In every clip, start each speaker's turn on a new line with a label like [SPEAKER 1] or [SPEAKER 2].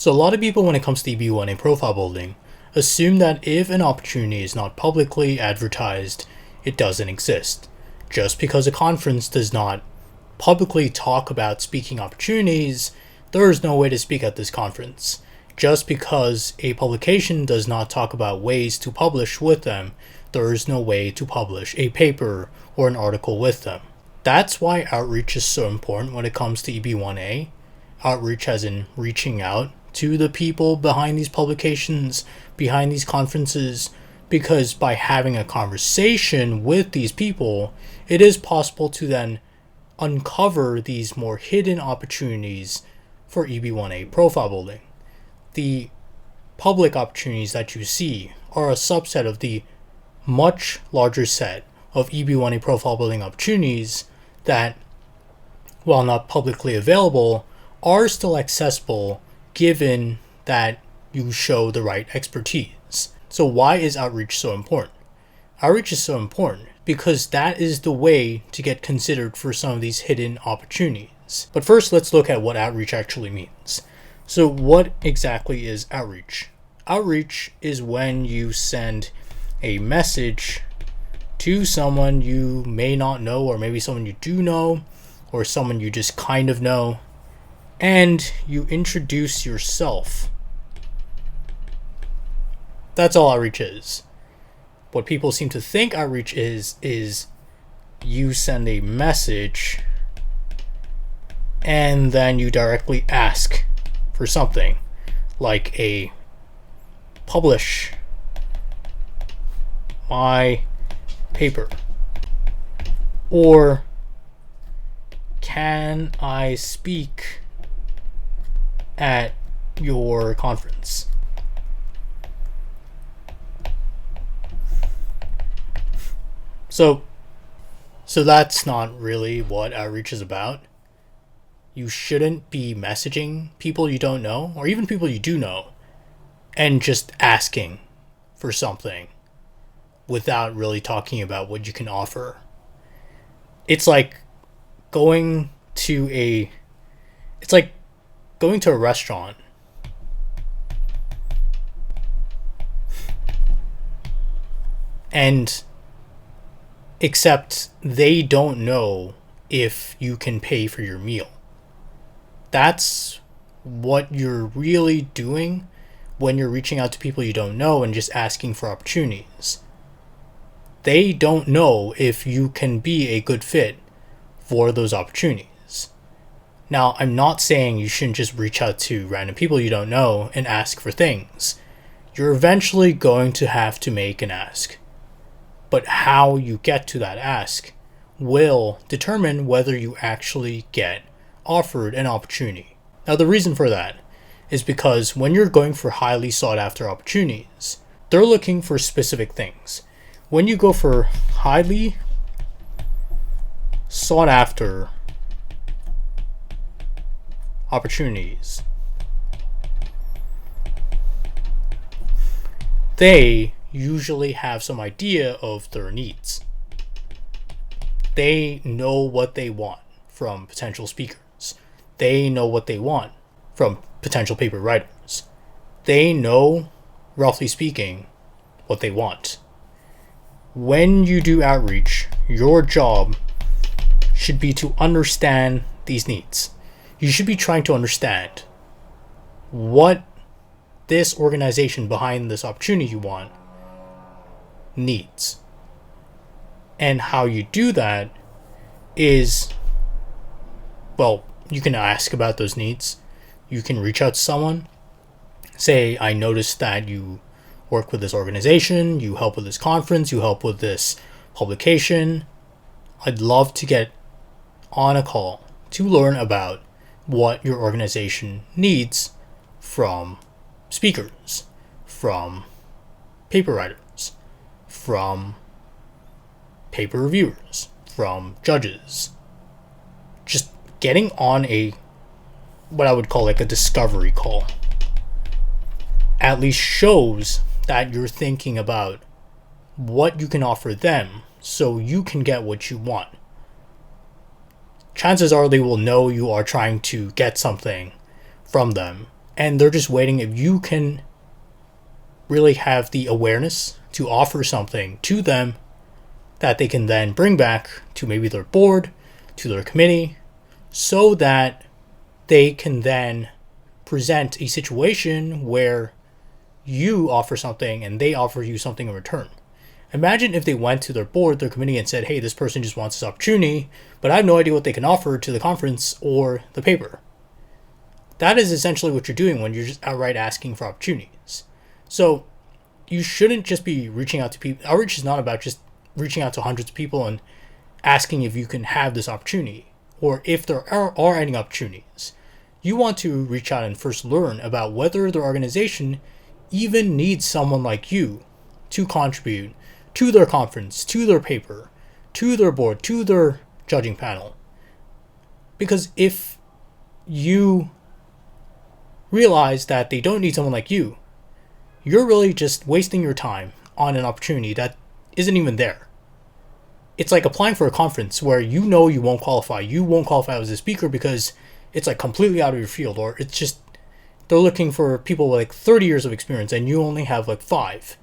[SPEAKER 1] So a lot of people, when it comes to EB-1A profile building, assume that if an opportunity is not publicly advertised, it doesn't exist. Just because a conference does not publicly talk about speaking opportunities, there is no way to speak at this conference. Just because a publication does not talk about ways to publish with them, there is no way to publish a paper or an article with them. That's why outreach is so important when it comes to EB-1A. Outreach as in reaching out to the people behind these publications, behind these conferences, because by having a conversation with these people, it is possible to then uncover these more hidden opportunities for EB-1A profile building. The public opportunities that you see are a subset of the much larger set of EB-1A profile building opportunities that, while not publicly available, are still accessible given that you show the right expertise. So why is outreach so important? Outreach is so important because that is the way to get considered for some of these hidden opportunities. But first, let's look at what outreach actually means. So what exactly is outreach? Outreach is when you send a message to someone you may not know, or maybe someone you do know, or someone you just kind of know, and you introduce yourself. That's all outreach is. What people seem to think outreach is you send a message and then you directly ask for something, like a publish my paper, or can I speak at your conference? So that's not really what outreach is about. You shouldn't be messaging people you don't know, or even people you do know, and just asking for something without really talking about what you can offer. It's like going to a restaurant and except they don't know if you can pay for your meal. That's what you're really doing when you're reaching out to people you don't know and just asking for opportunities. They don't know if you can be a good fit for those opportunities. Now, I'm not saying you shouldn't just reach out to random people you don't know and ask for things. You're eventually going to have to make an ask. But how you get to that ask will determine whether you actually get offered an opportunity. Now, the reason for that is because when you're going for highly sought after opportunities, they're looking for specific things. When you go for highly sought after opportunities, they usually have some idea of their needs. They know what they want from potential speakers. They know what they want from potential paper writers. They know, roughly speaking, what they want. When you do outreach, your job should be to understand these needs. You should be trying to understand what this organization behind this opportunity you want needs. And how you do that is, well, you can ask about those needs. You can reach out to someone. Say, I noticed that you work with this organization, you help with this conference, you help with this publication. I'd love to get on a call to learn about what your organization needs from speakers, from paper writers, from paper reviewers, from judges. Just getting on what I would call like a discovery call at least shows that you're thinking about what you can offer them so you can get what you want. Chances are they will know you are trying to get something from them and they're just waiting if you can really have the awareness to offer something to them that they can then bring back to maybe their board, to their committee, so that they can then present a situation where you offer something and they offer you something in return. Imagine if they went to their board, their committee, and said, hey, this person just wants this opportunity, but I have no idea what they can offer to the conference or the paper. That is essentially what you're doing when you're just outright asking for opportunities. So you shouldn't just be reaching out to people. Outreach is not about just reaching out to hundreds of people and asking if you can have this opportunity or if there are any opportunities. You want to reach out and first learn about whether their organization even needs someone like you to contribute to their conference, to their paper, to their board, to their judging panel. Because if you realize that they don't need someone like you, you're really just wasting your time on an opportunity that isn't even there. It's like applying for a conference where you know you won't qualify. You won't qualify as a speaker because it's like completely out of your field, or it's just they're looking for people with like 30 years of experience and you only have like 5.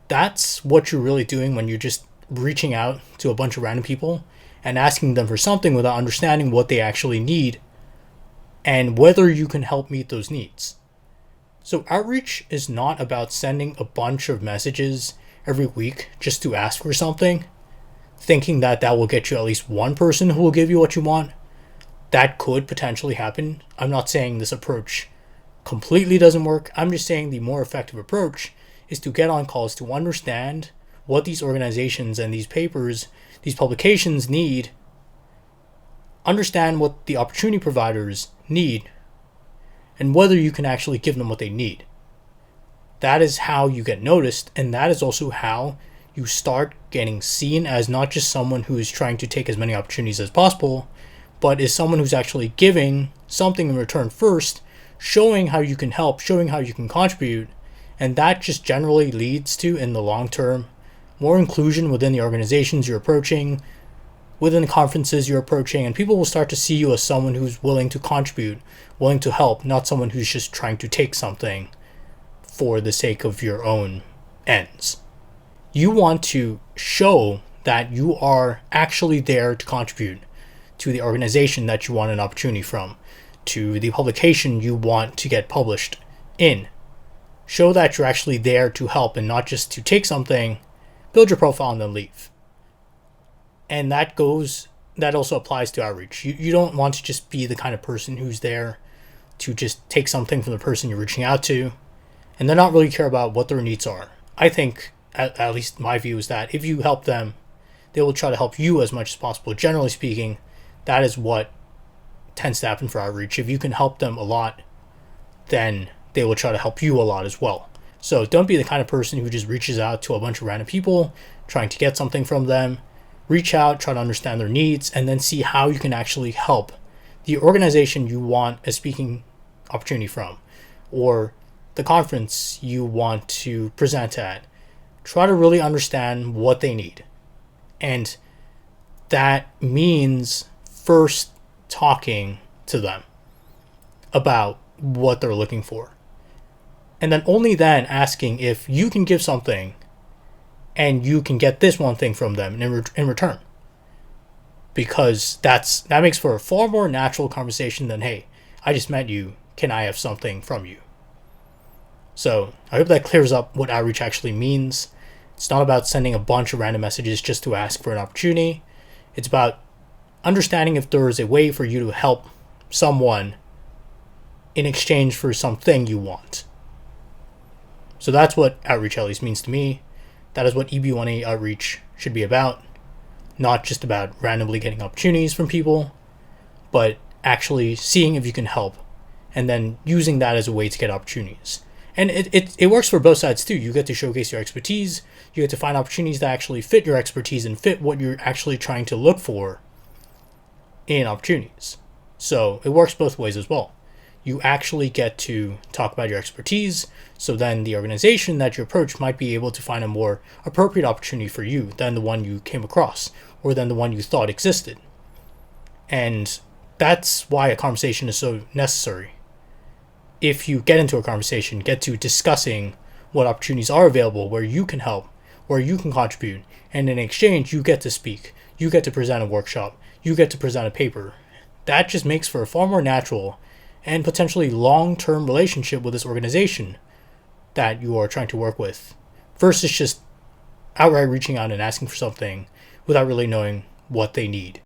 [SPEAKER 1] That's what you're really doing when you're just reaching out to a bunch of random people and asking them for something without understanding what they actually need and whether you can help meet those needs. So outreach is not about sending a bunch of messages every week just to ask for something, thinking that that will get you at least one person who will give you what you want. That could potentially happen. I'm not saying this approach completely doesn't work. I'm just saying the more effective approach is to get on calls to understand what these organizations and these papers, these publications need, understand what the opportunity providers need, and whether you can actually give them what they need. That is how you get noticed, and that is also how you start getting seen as not just someone who is trying to take as many opportunities as possible, but is someone who's actually giving something in return first, showing how you can help, showing how you can contribute, and that just generally leads to, in the long term, more inclusion within the organizations you're approaching, within the conferences you're approaching, and people will start to see you as someone who's willing to contribute, willing to help, not someone who's just trying to take something for the sake of your own ends. You want to show that you are actually there to contribute to the organization that you want an opportunity from, to the publication you want to get published in. Show that you're actually there to help and not just to take something, build your profile, and then leave. And that also applies to outreach. You don't want to just be the kind of person who's there to just take something from the person you're reaching out to and then not really care about what their needs are. I think, at least my view, is that if you help them, they will try to help you as much as possible. Generally speaking, that is what tends to happen for outreach. If you can help them a lot, then they will try to help you a lot as well. So don't be the kind of person who just reaches out to a bunch of random people trying to get something from them. Reach out, try to understand their needs, and then see how you can actually help the organization you want a speaking opportunity from, or the conference you want to present at. Try to really understand what they need. And that means first talking to them about what they're looking for. And then only then asking if you can give something and you can get this one thing from them in return. Because that makes for a far more natural conversation than, hey, I just met you, can I have something from you? So I hope that clears up what outreach actually means. It's not about sending a bunch of random messages just to ask for an opportunity. It's about understanding if there is a way for you to help someone in exchange for something you want. So that's what outreach at least means to me. That is what EB-1A outreach should be about. Not just about randomly getting opportunities from people, but actually seeing if you can help and then using that as a way to get opportunities. And it works for both sides too. You get to showcase your expertise. You get to find opportunities that actually fit your expertise and fit what you're actually trying to look for in opportunities. So it works both ways as well. You actually get to talk about your expertise, so then the organization that you approach might be able to find a more appropriate opportunity for you than the one you came across, or than the one you thought existed. And that's why a conversation is so necessary. if you get into a conversation, get to discussing what opportunities are available, where you can help, where you can contribute, and in exchange, you get to speak, you get to present a workshop, you get to present a paper. That just makes for a far more natural and potentially long-term relationship with this organization that you are trying to work with, versus just outright reaching out and asking for something without really knowing what they need.